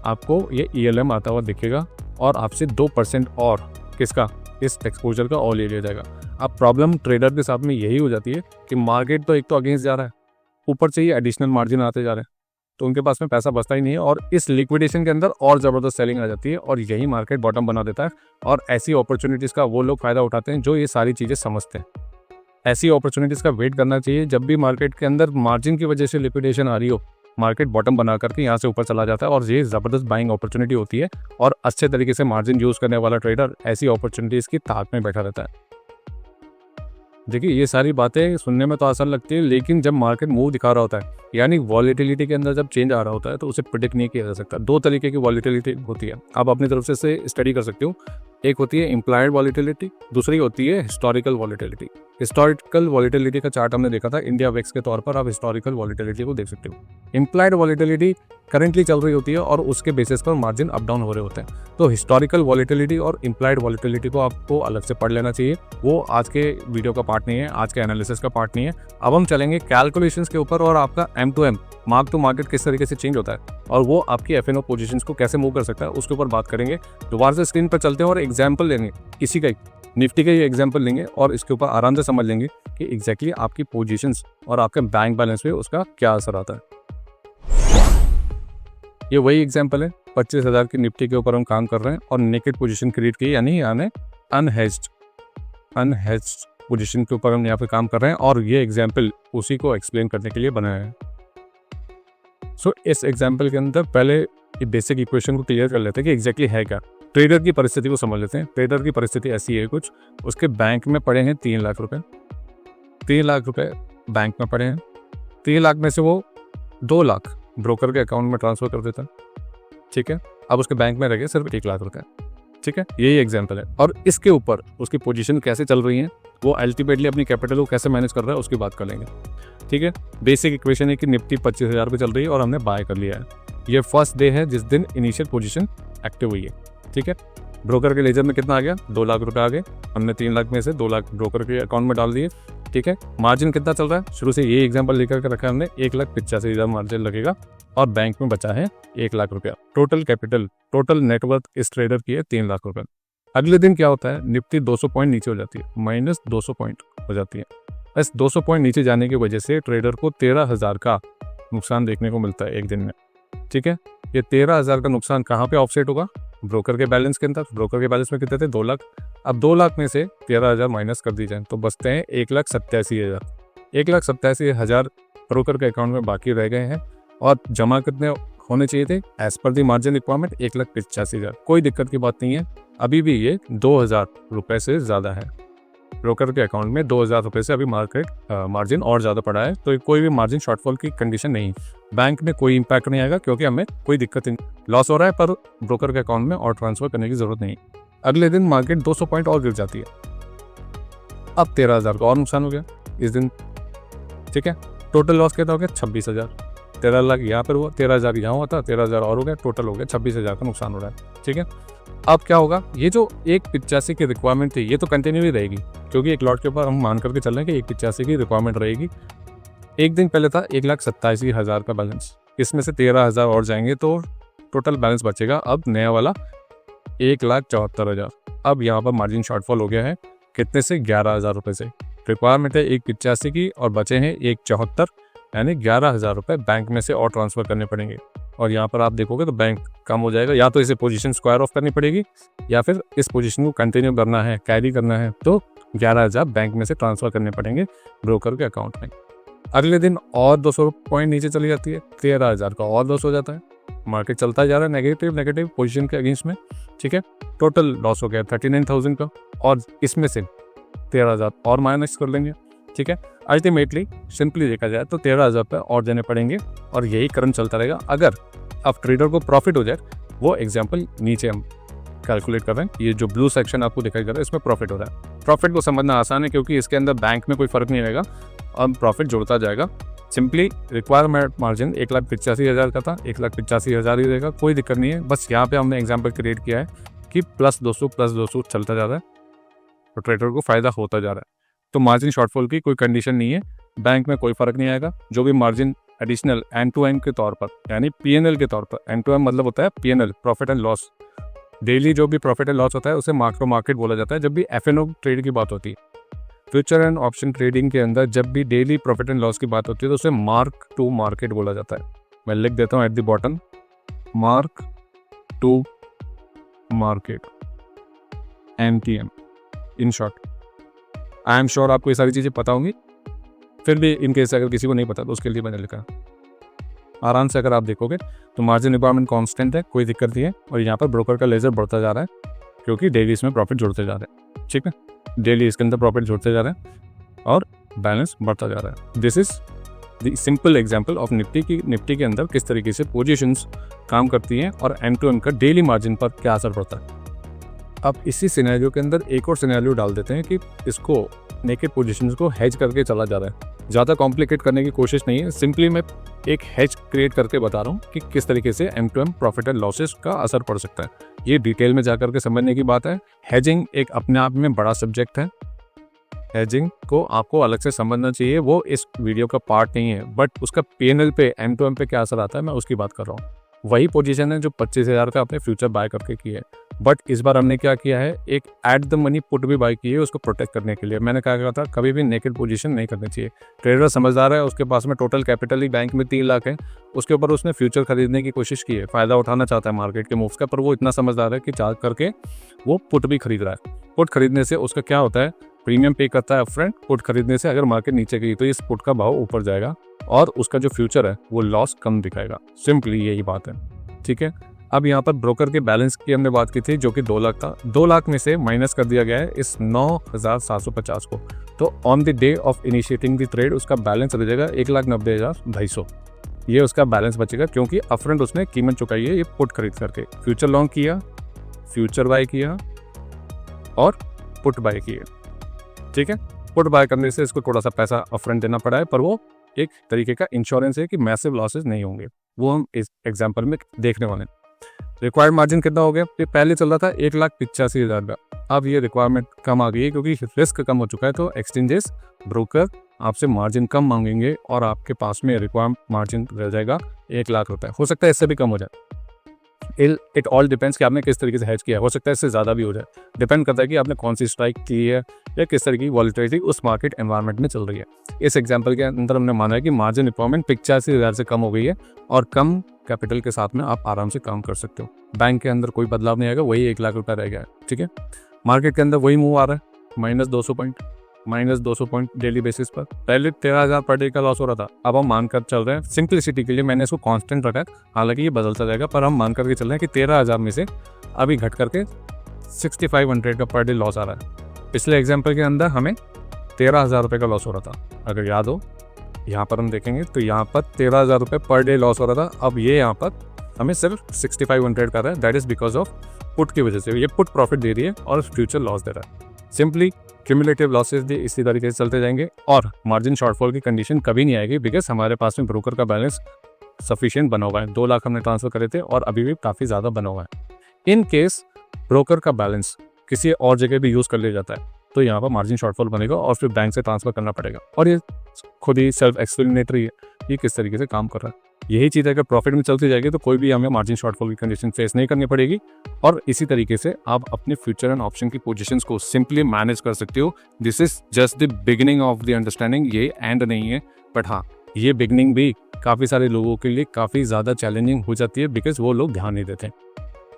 आपको ये ELM आता हुआ दिखेगा और आपसे 2% और किसका, इस एक्सपोजर का और ले लिया जाएगा। अब प्रॉब्लम ट्रेडर के साथ में यही हो जाती है कि मार्केट तो एक तो अगेंस्ट जा रहा है, ऊपर से ही एडिशनल मार्जिन आते जा रहे हैं, तो उनके पास में पैसा बचता ही नहीं है और इस लिक्विडेशन के अंदर और ज़बरदस्त सेलिंग आ जाती है और यही मार्केट बॉटम बना देता है। और ऐसी अपॉर्चुनिटीज़ का वो लोग फ़ायदा उठाते हैं जो ये सारी चीज़ें समझते हैं। ऐसी अपॉर्चुनिटीज़ का वेट करना चाहिए। जब भी मार्केट के अंदर मार्जिन की वजह से लिक्विडेशन आ रही हो, मार्केट बॉटम बना करके यहाँ से ऊपर चला जाता है और ये ज़बरदस्त बाइंग अपॉर्चुनिटी होती है और अच्छे तरीके से मार्जिन यूज़ करने वाला ट्रेडर ऐसी अपॉर्चुनिटीज़ की ताक में बैठा रहता है। देखिए, ये सारी बातें सुनने में तो आसान लगती है, लेकिन जब मार्केट मूव दिखा रहा होता है, यानी वॉलीटिलिटी के अंदर जब चेंज आ रहा होता है, तो उसे प्रिडिक्ट नहीं किया जा सकता। दो तरीके की वॉलीटिलिटी होती है, आप अपनी तरफ से इसे स्टडी कर सकते हो। एक होती है इम्प्लाइड वॉलीटिलिटी, दूसरी होती है हिस्टोरिकल वॉलीटिलिटी। हिस्टोरिकल वॉलीटिलिटी का चार्ट हमने देखा था इंडिया वेक्स के तौर पर, आप हिस्टोरिकल वॉलीटिलिटी को देख सकते हो। इम्प्लाइड वॉलीटिलिटी करेंटली चल रही होती है और उसके बेसिस पर मार्जिन अप डाउन हो रहे होते हैं। तो हिस्टोरिकल वॉलीटिलिटी और इम्प्लाइड वॉलीटिलिटी को आपको अलग से पढ़ लेना चाहिए, वो आज के वीडियो का पार्ट नहीं है, आज के एनालिसिस का पार्ट नहीं है। अब हम चलेंगे कैलकुलेशंस के ऊपर और आपका M2M मार्क टू मार्केट किस तरीके से चेंज होता है और वो आपकी FNO पोजीशंस को कैसे मूव कर सकता है, उसके ऊपर बात करेंगे। दोबारा से स्क्रीन पर चलते हैं और एग्जाम्पल लेंगे, किसी का निफ्टी का ये एग्जाम्पल लेंगे और इसके ऊपर आराम से समझ लेंगे कि एग्जैक्टली आपकी पोजीशंस और आपके बैंक बैलेंस पे उसका क्या असर आता है। ये वही एग्जाम्पल है, 25,000 की निफ्टी के ऊपर हम काम कर रहे हैं और नेकेड पोजीशन क्रिएट की, यानी अनहेज्ड पोजीशन के ऊपर हम यहाँ पे काम कर रहे हैं और ये एग्जाम्पल उसी को एक्सप्लेन करने के लिए बनाया है। सो इस एग्जाम्पल के अंदर पहले ये बेसिक इक्वेशन को क्लियर कर लेते हैं कि एग्जैक्टली है क्या। ट्रेडर की परिस्थिति को समझ लेते हैं। ट्रेडर की परिस्थिति ऐसी है कुछ, उसके बैंक में पड़े हैं 3 लाख रुपए। 3 लाख रुपए बैंक में पड़े हैं। 3 लाख में से वो 2 लाख ब्रोकर के अकाउंट में ट्रांसफर कर देता है। ठीक है, अब उसके बैंक में रह गए सिर्फ 1 लाख रुपए। ठीक है, यही एग्जाम्पल है और इसके ऊपर उसकी पोजीशन कैसे चल रही है, वो अल्टीमेटली अपनी कैपिटल को कैसे मैनेज कर रहा है उसकी बात कर लेंगे। ठीक है, बेसिक इक्वेशन है कि निफ्टी 25,000 पे चल रही है और हमने बाय कर लिया है। ये फर्स्ट डे है जिस दिन इनिशियल पोजीशन एक्टिव हुई है। ठीक है, ब्रोकर के लेजर में कितना आ गया, 2 लाख रुपए आ गए। हमने 3 लाख में से 2 लाख ब्रोकर के अकाउंट में डाल दिए। ठीक है, मार्जिन कितना चल रहा है, शुरू से ये एग्जाम्पल लेकर के रखा है हमने, 1,85,000 मार्जिन लगेगा और बैंक में बचा है 1 लाख रुपया। टोटल कैपिटल, टोटल नेटवर्थ इस ट्रेडर की है 3 लाख रुपए। अगले दिन क्या होता है, निफ्टी 200 पॉइंट नीचे हो जाती है, माइनस 200 पॉइंट हो जाती है। इस 200 पॉइंट नीचे जाने की वजह से ट्रेडर को 13,000 का नुकसान देखने को मिलता है एक दिन में। ठीक है, ये 13,000 का नुकसान कहाँ पे ऑफसेट होगा, ब्रोकर के बैलेंस के अंदर। ब्रोकर के बैलेंस में कितने थे, 2 लाख। अब 2 लाख में से 13,000 माइनस कर दी जाए तो बचते हैं 1,87,000। 1,87,000 ब्रोकर के अकाउंट में बाकी रह गए हैं और जमा कितने होने चाहिए थे एज पर दी मार्जिन रिक्वायरमेंट, 1,85,000। कोई दिक्कत की बात नहीं है, अभी भी ये 2,000 रुपये से ज़्यादा है। ब्रोकर के अकाउंट में 2,000 रुपये से अभी मार्जिन और ज़्यादा पड़ा है, तो कोई भी मार्जिन शॉर्टफॉल की कंडीशन नहीं। बैंक में कोई इम्पैक्ट नहीं आएगा क्योंकि हमें कोई दिक्कत नहीं, लॉस हो रहा है पर ब्रोकर के अकाउंट में और ट्रांसफर करने की ज़रूरत नहीं। अगले दिन मार्केट 200 पॉइंट और गिर जाती है, अब 13,000 का और नुकसान हो गया इस दिन। ठीक है, टोटल लॉस कितना हो गया, 26,000। 13 लाख यहाँ पर हुआ, 13,000 यहाँ हुआ था, 13,000 और हो गया, टोटल हो गया 26,000 का नुकसान हो रहा है। ठीक है, अब क्या होगा, ये जो 1,85 की रिक्वायरमेंट थी ये तो कंटिन्यू ही रहेगी क्योंकि एक लॉट के ऊपर हम मान करके चल रहे हैं कि 1,85 की रिक्वायरमेंट रहेगी। एक दिन पहले था 1,87,000 का बैलेंस, इसमें से 13,000 और जाएंगे तो टोटल बैलेंस बचेगा अब नया वाला 1,74,000। अब यहाँ पर मार्जिन शॉर्टफॉल हो गया है कितने से, 11,000 रुपये से। रिक्वायरमेंट है 1,85 की और बचे हैं 1,74, यानी 11,000 रुपये बैंक में से और ट्रांसफ़र करने पड़ेंगे। और यहाँ पर आप देखोगे तो बैंक कम हो जाएगा, या तो इसे पोजीशन स्क्वायर ऑफ करनी पड़ेगी या फिर इस पोजीशन को कंटिन्यू करना है, कैरी करना है, तो 11,000 बैंक में से ट्रांसफ़र करने पड़ेंगे ब्रोकर के अकाउंट में। अगले दिन और 200 पॉइंट नीचे चली जाती है, 13,000 का और लॉस हो जाता है। मार्केट चलता जा रहा है नेगेटिव पोजीशन के अगेंस्ट में, ठीक है। टोटल लॉस हो गया 39,000 का, और इसमें से 13,000 और माइनस कर लेंगे, ठीक है। अल्टीमेटली सिंपली देखा जाए तो 13,000 रुपये और देने पड़ेंगे, और यही क्रम चलता रहेगा। अगर अब ट्रेडर को प्रॉफिट हो जाए, वो एग्जाम्पल नीचे हम कैलकुलेट कर रहे हैं, ये जो ब्लू सेक्शन आपको दिखाई दे रहा है इसमें प्रॉफिट हो रहा है। प्रॉफिट को समझना आसान है क्योंकि इसके अंदर बैंक में कोई फर्क नहीं रहेगा, अब प्रॉफिट जुड़ता जाएगा। सिंपली रिक्वायरमेंट मार्जिन 1,85,000 का था, 1,85,000 ही रहेगा, कोई दिक्कत नहीं है। बस यहाँ पे हमने एग्जाम्पल क्रिएट किया है कि +200 चलता जा रहा है, तो ट्रेडर को फायदा होता जा रहा है। तो मार्जिन शॉर्टफॉल की कोई कंडीशन नहीं है, बैंक में कोई फर्क नहीं आएगा। जो भी margin additional end to end के तौर पर, यानी पीएनएल के तौर पर, एंड टू एंड मतलब होता है PNL, profit and loss, daily जो भी प्रॉफिट एंड लॉस होता है उसे मार्क टू मार्केट बोला जाता है जब भी एफएनओ ट्रेड की बात होती है। फ्यूचर एंड ऑप्शन ट्रेडिंग के अंदर जब भी डेली प्रॉफिट एंड लॉस की बात होती है तो उसे मार्क टू मार्केट बोला जाता है। मैं लिख देता हूँ at the bottom, mark to market, MTM in short. I am sure आपको ये सारी चीज़ें पता होंगी, फिर भी इन केस अगर किसी को नहीं पता तो उसके लिए मैंने लिखा। आराम से अगर आप देखोगे तो मार्जिन रिक्वायरमेंट कांस्टेंट है, कोई दिक्कत नहीं है, और यहाँ पर ब्रोकर का लेजर बढ़ता जा रहा है क्योंकि डेली इसमें प्रॉफिट जुड़ते जा रहे हैं, ठीक है। डेली इसके अंदर प्रॉफिट जुड़ते जा रहे हैं और बैलेंस बढ़ता जा रहा है। This is the simple example of Nifty के अंदर किस तरीके से पोजीशंस काम करती हैं और एंड टू एंड का डेली मार्जिन पर क्या असर पड़ता है। अब इसी सिनेरियो के अंदर एक और सिनेरियो डाल देते हैं कि इसको नेकेड पोजीशंस को हेज करके चला जा रहा है। ज़्यादा कॉम्प्लिकेट करने की कोशिश नहीं है, सिंपली मैं एक हेज क्रिएट करके बता रहा हूँ कि किस तरीके से M to M profit and losses का असर पड़ सकता है। ये डिटेल में जाकर के समझने की बात है। हेजिंग एक अपने आप में बड़ा सब्जेक्ट है, हेजिंग को आपको अलग से समझना चाहिए, वो इस वीडियो का पार्ट नहीं है, बट उसका पीएनएल पे एम टू एम पे क्या असर आता है मैं उसकी बात कर रहा हूँ। वही पोजीशन है जो 25,000 का आपने फ्यूचर बाय करके की है, बट इस बार हमने क्या किया है, एक एट द मनी पुट भी बाय की है उसको प्रोटेक्ट करने के लिए। मैंने कहा था कभी भी नेकेड पोजीशन नहीं करनी चाहिए। ट्रेडर समझदार है, उसके पास में टोटल कैपिटल ही बैंक में 3 लाख है, उसके ऊपर उसने फ्यूचर खरीदने की कोशिश की है, फायदा उठाना चाहता है मार्केट के मूव्स का, पर वो इतना समझदार है कि चार्ज करके वो पुट भी खरीद रहा है। पुट खरीदने से उसका क्या होता है, प्रीमियम पे करता है अपफ्रंट। पुट खरीदने से अगर मार्केट नीचे गई तो इस पुट का भाव ऊपर जाएगा और उसका जो फ्यूचर है वो लॉस कम दिखाएगा। सिंपली यही बात है, ठीक है। अब यहाँ पर ब्रोकर के बैलेंस की हमने बात की थी जो कि 2 लाख था, 2 लाख में से माइनस कर दिया गया है इस 9,750 को। तो on the day of initiating the trade उसका बैलेंस रह जाएगा 1,90,250। ये उसका बैलेंस बचेगा क्योंकि अपफ्रंट उसने कीमत चुकाई है ये पुट खरीद करके। फ्यूचर लॉन्ग किया, फ्यूचर बाय किया और पुट बाय किया, ठीक है। पुट बाय करने से इसको थोड़ा सा पैसा अपफ्रंट देना पड़ा है, पर वो एक तरीके का इंश्योरेंस है कि मैसिव लॉसेस नहीं होंगे, वो हम इस एग्जाम्पल में देखने वाले हैं। रिक्वायर्ड मार्जिन कितना हो गया, ये पहले चल रहा था 1,85,000 का, अब ये रिक्वायरमेंट कम आ गई है क्योंकि रिस्क कम हो चुका है। तो एक्सचेंजेस, ब्रोकर आपसे मार्जिन कम मांगेंगे और आपके पास में रिक्वायर्ड मार्जिन रह जाएगा 1 लाख रुपए। हो सकता है इससे भी कम हो जाए, इट ऑल डिपेंड्स कि आपने किस तरीके से हेज किया है। हो सकता है इससे ज़्यादा भी हो जाए, डिपेंड करता है कि आपने कौन सी स्ट्राइक की है या किस तरह की वॉलेटिलिटी उस मार्केट एनवायरनमेंट में चल रही है। इस एग्जांपल के अंदर हमने माना है कि मार्जिन रिक्वायरमेंट 85,000 से कम हो गई है और कम कैपिटल के साथ में आप आराम से काम कर सकते हो। बैंक के अंदर कोई बदलाव नहीं आएगा, वही 1 लाख रुपये रह गया है, ठीक है। मार्केट के अंदर वही मूव आ रहा है, -200 पॉइंट डेली बेसिस पर। पहले 13,000 पर डे का लॉस हो रहा था, अब हम मानकर चल रहे हैं, सिंपलिसिटी के लिए मैंने इसको कांस्टेंट रखा है, हालांकि ये बदलता जाएगा, पर हम मान करके चल रहे हैं कि 13,000 में से अभी घट करके 6,500 का पर डे लॉस आ रहा है। पिछले एग्जाम्पल के अंदर हमें 13,000 रुपये का लॉस हो रहा था, अगर याद हो। यहाँ पर हम देखेंगे तो यहाँ पर 13,000 रुपये पर डे लॉस हो रहा था, अब ये यहाँ पर हमें सिर्फ 6,500 का रहा है। That is because of put की वजह से, ये पुट प्रॉफिट दे रही है और फ्यूचर लॉस दे रहा है। सिंपली क्यूमुलेटिव लॉसेस भी इसी तरीके से चलते जाएंगे और मार्जिन शॉर्टफॉल की कंडीशन कभी नहीं आएगी, बिकॉज हमारे पास में ब्रोकर का बैलेंस सफिशिएंट बना हुआ है। 2 लाख हमने ट्रांसफर करे थे और अभी भी काफ़ी ज़्यादा बना हुआ है। इन केस ब्रोकर का बैलेंस किसी और जगह भी यूज़ कर लिया जाता है तो यहाँ पर मार्जिन शॉर्टफॉल बनेगा और फिर बैंक से ट्रांसफर करना पड़ेगा, और ये खुद ही सेल्फ एक्सप्लेनेटरी है ये किस तरीके से काम कर रहा है। यही चीज़ अगर प्रॉफिट में चलती जाएगी तो कोई भी हमें मार्जिन शॉर्टफॉल की कंडीशन फेस नहीं करनी पड़ेगी, और इसी तरीके से आप अपने फ्यूचर एंड ऑप्शन की पोजीशंस को सिंपली मैनेज कर सकते हो। This is just the beginning of the understanding, ये एंड नहीं है, बट हाँ ये बिगिनिंग भी काफ़ी सारे लोगों के लिए काफ़ी ज़्यादा चैलेंजिंग हो जाती है बिकॉज वो लोग ध्यान नहीं देते।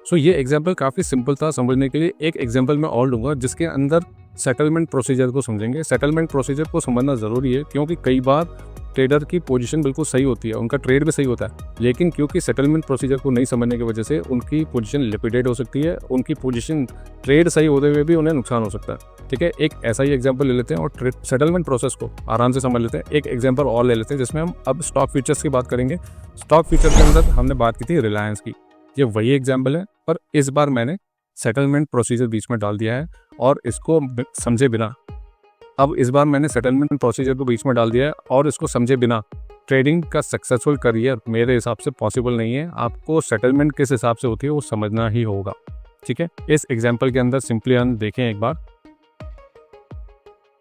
सो ये एग्जाम्पल काफ़ी सिंपल था समझने के लिए। एक एग्जाम्पल मैं और लूँगा जिसके अंदर सेटलमेंट प्रोसीजर को समझेंगे। सेटलमेंट प्रोसीजर को समझना ज़रूरी है क्योंकि कई बार ट्रेडर की पोजीशन बिल्कुल सही होती है, उनका ट्रेड भी सही होता है, लेकिन क्योंकि सेटलमेंट प्रोसीजर को नहीं समझने की वजह से उनकी पोजीशन लिक्विडेट हो सकती है, उनकी पोजीशन ट्रेड सही होते हुए भी उन्हें नुकसान हो सकता है। ठीक है, एक ऐसा ही एग्जांपल ले लेते हैं और सेटलमेंट प्रोसेस को आराम से समझ लेते हैं। एक एग्जांपल और ले लेते हैं जिसमें हम अब स्टॉक फ्यूचर्स की बात करेंगे। स्टॉक फ्यूचर के अंदर हमने बात की थी रिलायंस की, ये वही एग्जाम्पल है, पर इस बार मैंने सेटलमेंट प्रोसीजर बीच में डाल दिया है और इसको समझे बिना, अब इस बार मैंने सेटलमेंट प्रोसीजर को बीच में डाल दिया है और इसको समझे बिना ट्रेडिंग का सक्सेसफुल करियर मेरे हिसाब से पॉसिबल नहीं है। आपको सेटलमेंट किस हिसाब से होती है वो समझना ही होगा। ठीक है, इस एग्जाम्पल के अंदर सिंपली हम देखें एक बार,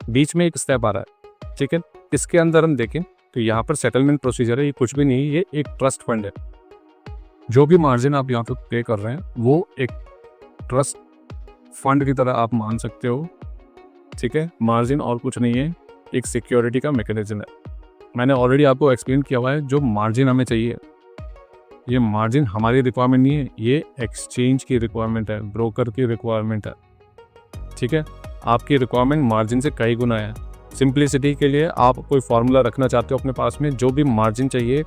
बीच में एक स्टेप आ रहा है। ठीक है, इसके अंदर हम देखें तो यहाँ पर सेटलमेंट प्रोसीजर है, ये कुछ भी नहीं, ये एक ट्रस्ट फंड है। जो भी मार्जिन आप यहाँ पे पे कर रहे हैं वो एक ट्रस्ट फंड की तरह आप मान सकते हो। ठीक है, मार्जिन और कुछ नहीं है, एक सिक्योरिटी का मैकेनिज्म है। मैंने ऑलरेडी आपको एक्सप्लेन किया हुआ है, जो मार्जिन हमें चाहिए, ये मार्जिन हमारी रिक्वायरमेंट नहीं है, ये एक्सचेंज की रिक्वायरमेंट है, ब्रोकर की रिक्वायरमेंट है। ठीक है, आपकी रिक्वायरमेंट मार्जिन से कई गुना है। सिंप्लिसिटी के लिए आप कोई फार्मूला रखना चाहते हो अपने पास में, जो भी मार्जिन चाहिए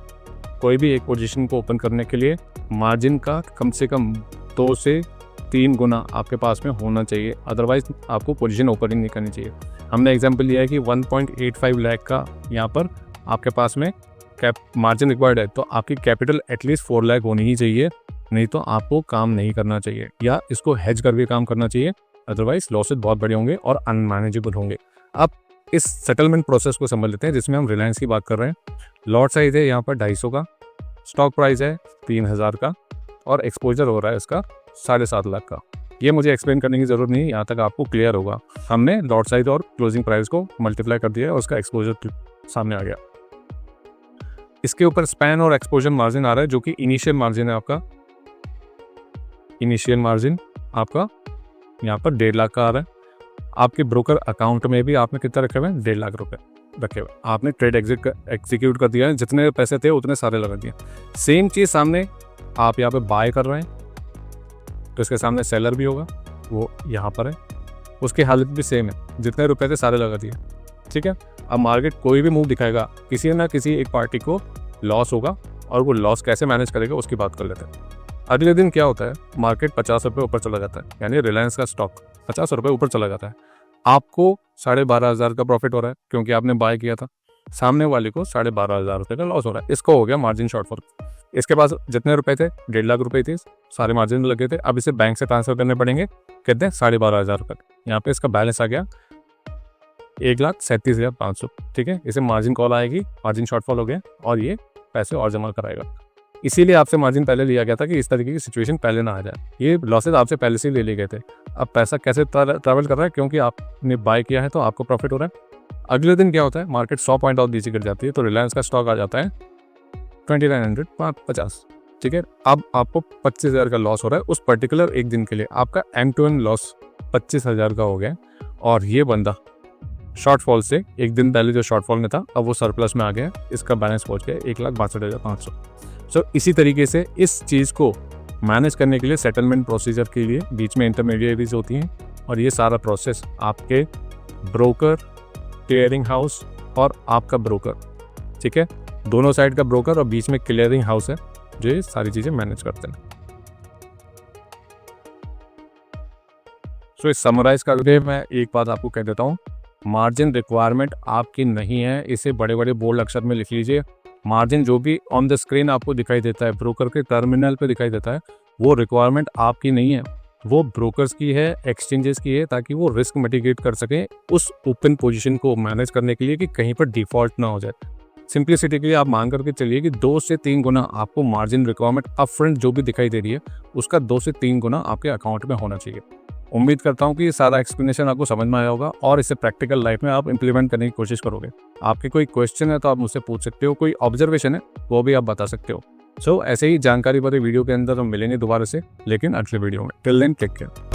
कोई भी एक पोजीशन को ओपन करने के लिए, मार्जिन का कम से कम 2 से 3 गुना आपके पास में होना चाहिए, अदरवाइज आपको पोजीशन ओपन ही नहीं करनी चाहिए। हमने एग्जांपल लिया है कि 1.85 लाख का यहाँ पर आपके पास में कैप मार्जिन रिक्वायर्ड है, तो आपकी कैपिटल एटलीस्ट 4 लाख होनी ही चाहिए, नहीं तो आपको काम नहीं करना चाहिए या इसको हेज करके काम करना चाहिए, अदरवाइज लॉसेज बहुत बड़े होंगे और अनमैनेजेबल होंगे। अब इस सेटलमेंट प्रोसेस को समझ लेते हैं जिसमें हम रिलायंस की बात कर रहे हैं। लॉट साइज है यहाँ पर 250 का, स्टॉक प्राइस है 3000 का और एक्सपोजर हो रहा है इसका 7.5 लाख का। ये मुझे एक्सप्लेन करने की ज़रूरत नहीं, यहाँ तक आपको क्लियर होगा। हमने लॉट साइज और क्लोजिंग प्राइस को मल्टीप्लाई कर दिया और उसका एक्सपोजर सामने आ गया। इसके ऊपर स्पैन और एक्सपोजर मार्जिन आ रहा है, जो कि इनिशियल मार्जिन है आपका। इनिशियल मार्जिन आपका यहाँ पर 1.5 लाख का आ रहा है। आपके ब्रोकर अकाउंट में भी आपने कितना रखे हुए हैं, 1.5 लाख रुपए रखे हुए। आपने ट्रेड एग्जीक्यूट कर दिया है, जितने पैसे थे उतने सारे लगा दिए। सेम चीज़ सामने आप यहाँ पे बाय कर रहे हैं, तो इसके सामने सेलर भी होगा, वो यहाँ पर है, उसकी हालत भी सेम है, जितने रुपए थे सारे लगा दिए। ठीक है, अब मार्केट कोई भी मूव दिखाएगा, किसी ना किसी एक पार्टी को लॉस होगा और वो लॉस कैसे मैनेज करेगा उसकी बात कर लेते हैं। अगले दिन क्या होता है, मार्केट 50 रुपये ऊपर चला जाता है, यानी रिलायंस का स्टॉक 50 रुपये ऊपर चला जाता है। आपको 12,500 का प्रॉफिट हो रहा है क्योंकि आपने बाय किया था, सामने वाले को 12,500 रुपये का लॉस हो रहा है। इसको हो गया मार्जिन शॉर्टफॉल। इसके पास जितने रुपए थे, 1.5 लाख रुपए थे, सारे मार्जिन में लगे थे। अब इसे बैंक से ट्रांसफर करने पड़ेंगे, कहते हैं 12,500 रुपये। यहाँ पे इसका बैलेंस आ गया 1,37,500। ठीक है, इसे मार्जिन कॉल आएगी, मार्जिन शॉर्टफॉल हो गया और ये पैसे और जमा कराएगा। इसीलिए आपसे मार्जिन पहले लिया गया था कि इस तरीके की सिचुएशन पहले ना आ जाए। ये लॉसेज आपसे पहले से ही ले लिए गए थे। अब पैसा कैसे ट्रैवल कर रहा है, क्योंकि आपने बाय किया है तो आपको प्रॉफिट हो रहा है। अगले दिन क्या होता है, मार्केट 100 पॉइंट और नीचे गिर जाती है, तो रिलायंस का स्टॉक आ जाता है 2950। ठीक है, अब आपको 25,000 का लॉस हो रहा है उस पर्टिकुलर एक दिन के लिए। आपका एंड टू एंड लॉस 25,000 का हो गया और ये बंदा शॉर्टफॉल से एक दिन पहले जो शॉर्टफॉल में था, अब वो सरप्लस में आ गया, इसका बैलेंस पहुंच गया 1,62,500। सो इसी तरीके से इस चीज़ को मैनेज करने के लिए सेटलमेंट प्रोसीजर के लिए बीच में इंटरमीडिएटरीज होती हैं और ये सारा प्रोसेस आपके ब्रोकर, क्लियरिंग हाउस और आपका ब्रोकर, ठीक है, दोनों साइड का ब्रोकर और बीच में क्लियरिंग हाउस है जो ये सारी चीज़ें मैनेज करते हैं। सो इस समराइज करके मैं एक बात आपको कह देता हूँ, मार्जिन रिक्वायरमेंट आपकी नहीं है, इसे बड़े बड़े बोल्ड अक्षर में लिख लीजिए। मार्जिन जो भी ऑन द स्क्रीन आपको दिखाई देता है, ब्रोकर के टर्मिनल पे दिखाई देता है, वो रिक्वायरमेंट आपकी नहीं है, वो ब्रोकर्स की है, एक्सचेंजेस की है, ताकि वो रिस्क मिटिगेट कर सकें उस ओपन पोजीशन को मैनेज करने के लिए कि कहीं पर डिफॉल्ट ना हो जाए। सिंप्लिसिटी के लिए आप मान करके चलिए कि 2 से 3 गुना आपको मार्जिन रिक्वायरमेंट अपफ्रंट जो भी दिखाई दे रही है उसका 2 से 3 गुना आपके अकाउंट में होना चाहिए। उम्मीद करता हूँ कि ये सारा एक्सप्लेनेशन आपको समझ में आया होगा और इसे प्रैक्टिकल लाइफ में आप इंप्लीमेंट करने की कोशिश करोगे। आपके कोई क्वेश्चन है तो आप मुझसे पूछ सकते हो, कोई ऑब्जर्वेशन है वो भी आप बता सकते हो। सो ऐसे ही जानकारी भरे वीडियो के अंदर हम मिलेंगे दोबारा से, लेकिन अगले वीडियो में। Till then take care.